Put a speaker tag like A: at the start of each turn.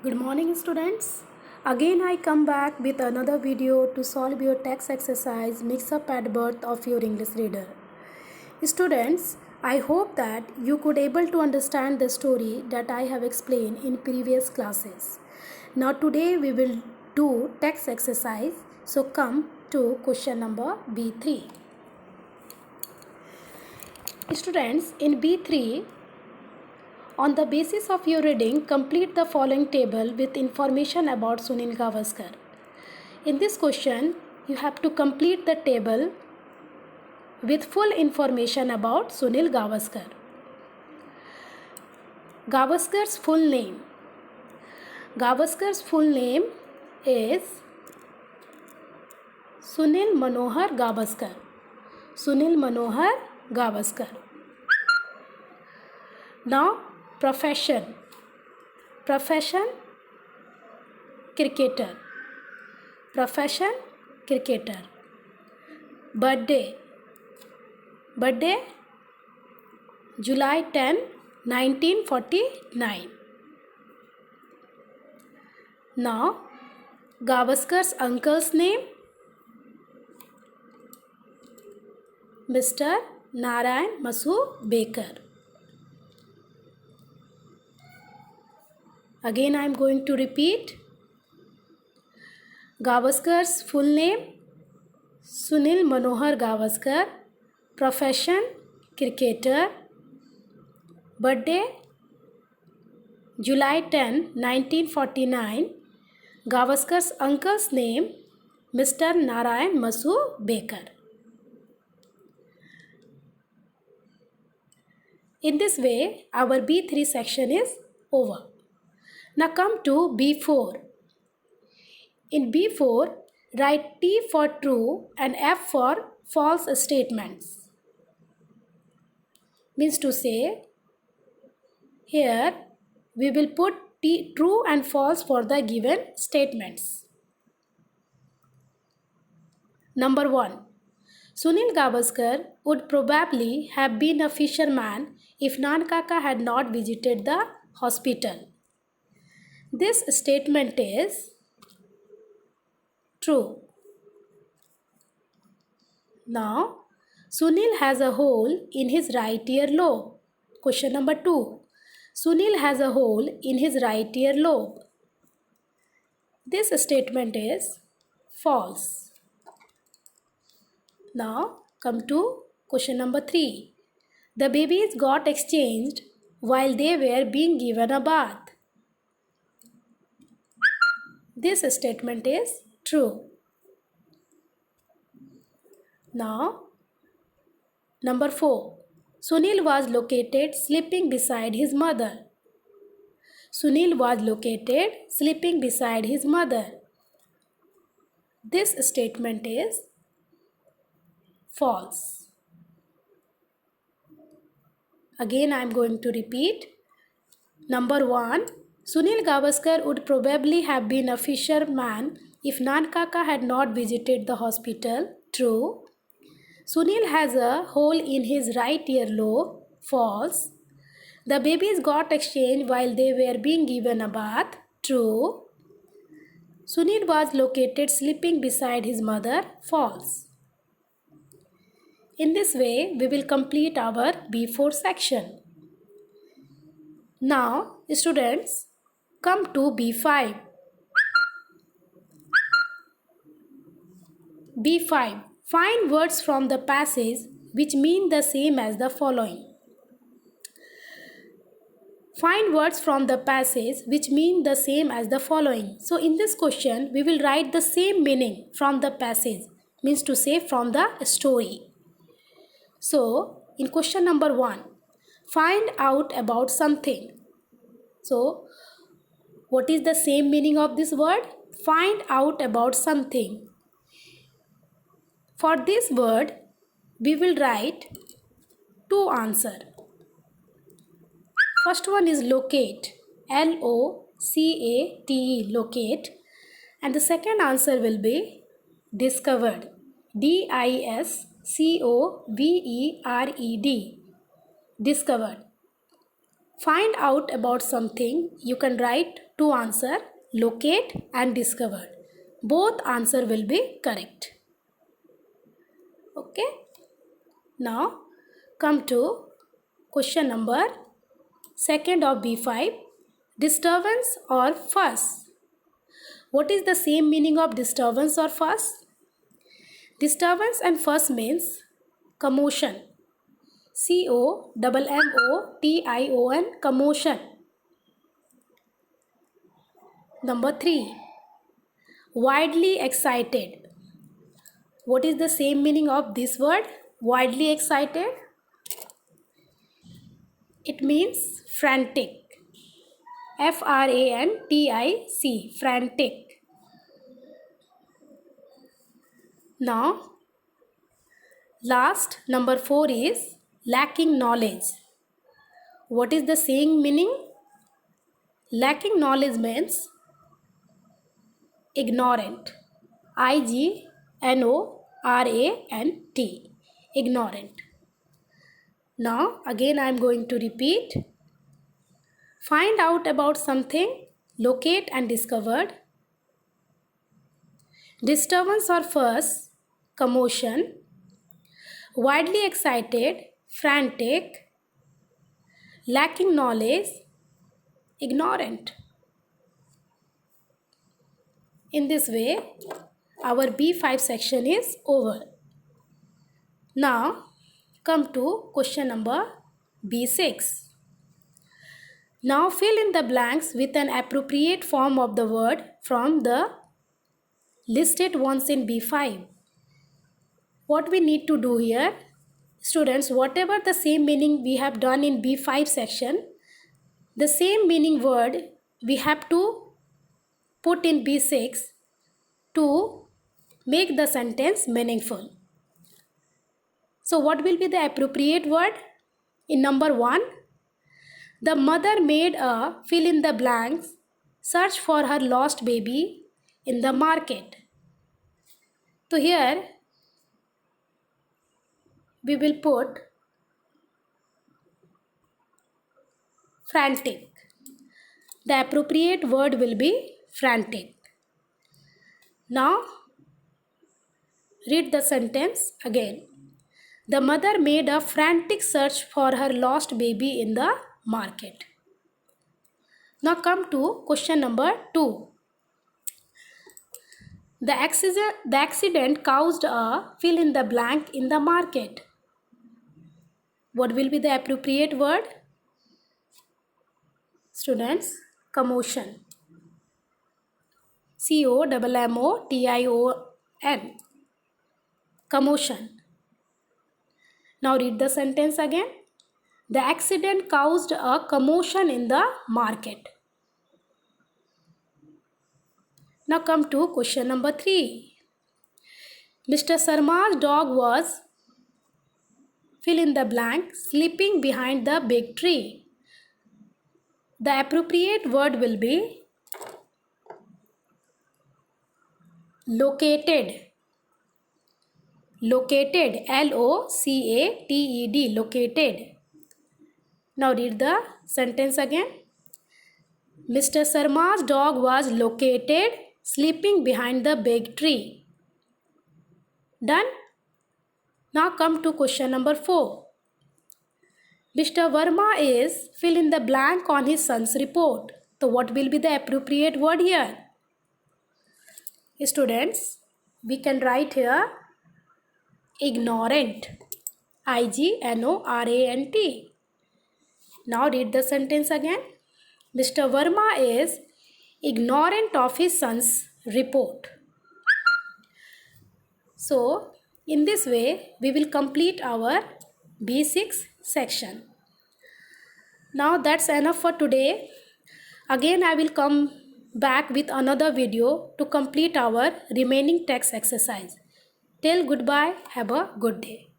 A: Good morning, students. Again, I come back with another video to solve your text exercise mix up at birth of your English reader. Students, I hope that you could able to understand the story that I have explained in previous classes. Now today we will do text exercise. So come to question number B3. Students, in B3, on the basis of your reading, complete the following table with information about Sunil Gavaskar. In this question, you have to complete the table with full information about Sunil Gavaskar. Gavaskar's full name. Gavaskar's full name is Sunil Manohar Gavaskar. Sunil Manohar Gavaskar. Now, profession. Profession, cricketer. Profession, cricketer. Birthday. Birthday, July 10, 1949. Now, Gavaskar's uncle's name, Mr. Narayan Masu Baker. Again, I am going to repeat. Gavaskar's full name, Sunil Manohar Gavaskar. Profession, cricketer. Birthday, July 10, 1949. Gavaskar's uncle's name, Mr. Narayan Masu Baker. In this way, our B3 section is over. Now come to B4. In B4, write T for true and F for false statements. Means to say, here we will put true and false for the given statements. Number 1. Sunil Gavaskar would probably have been a fisherman if Nankaka had not visited the hospital. This statement is true. Now, Sunil has a hole in his right ear lobe. Question number 2. Sunil has a hole in his right ear lobe. This statement is false. Now, come to question number 3. The babies got exchanged while they were being given a bath. This statement is true. Now, number 4. Sunil was located sleeping beside his mother. Sunil was located sleeping beside his mother. This statement is false. Again, I am going to repeat. Number 1. Sunil Gavaskar would probably have been a fisherman if Nankaka had not visited the hospital. True. Sunil has a hole in his right ear lobe. False. The babies got exchanged while they were being given a bath. True. Sunil was located sleeping beside his mother. False. In this way, we will complete our B4 section. Now, students, come to B5. B5. Find words from the passage which mean the same as the following. Find words from the passage which mean the same as the following. So in this question, we will write the same meaning from the passage, means to say from the story. So in question number 1, find out about something. So what is the same meaning of this word? Find out about something. For this word, we will write two answers. First one is locate, L-O-C-A-T-E, locate. And the second answer will be discovered, D-I-S-C-O-V-E-R-E-D, discovered. Find out about something. You can write two answer, locate and discovered. Both answer will be correct. Okay. Now come to question number second of B5. Disturbance or fuss. What is the same meaning of disturbance or fuss? Disturbance and fuss means commotion. COMMOTION, commotion. Number 3. Widely excited. What is the same meaning of this word? Widely excited? It means frantic. FRANTIC, frantic. Now, last number 4 is lacking knowledge. What is the saying meaning? Lacking knowledge means ignorant. IGNORANT, ignorant. Now again I am going to repeat. Find out about something, locate and discovered. Disturbance or fuss, commotion. Widely excited, frantic. Lacking knowledge, ignorant. In this way, our B5 section is over. Now, come to question number B6. Now fill in the blanks with an appropriate form of the word from the listed ones in B5. What we need to do here, students, whatever the same meaning we have done in B5 section, the same meaning word we have to put in B6 to make the sentence meaningful. So what will be the appropriate word? In number 1, the mother made a fill in the blanks search for her lost baby in the market. So here we will put frantic. The appropriate word will be frantic. Now read the sentence again. The mother made a frantic search for her lost baby in the market. Now come to question number 2. The accident caused a fill in the blank in the market. What will be the appropriate word? Students, commotion. COMMOTION, commotion. Now read the sentence again. The accident caused a commotion in the market. Now come to question number 3. Mr. Sarma's dog was fill in the blank sleeping behind the big tree. The appropriate word will be located. Located, LOCATED, located. Now read the sentence again. Mr. Sarma's dog was located sleeping behind the big tree. Done? Now come to question number 4. Mr. Verma is fill in the blank on his son's report. So what will be the appropriate word here? Students, we can write here ignorant. IGNORANT. Now read the sentence again. Mr. Verma is ignorant of his son's report. So in this way we will complete our B6 section. Now that's enough for today. Again I will come back with another video to complete our remaining text exercise. Till goodbye, have a good day.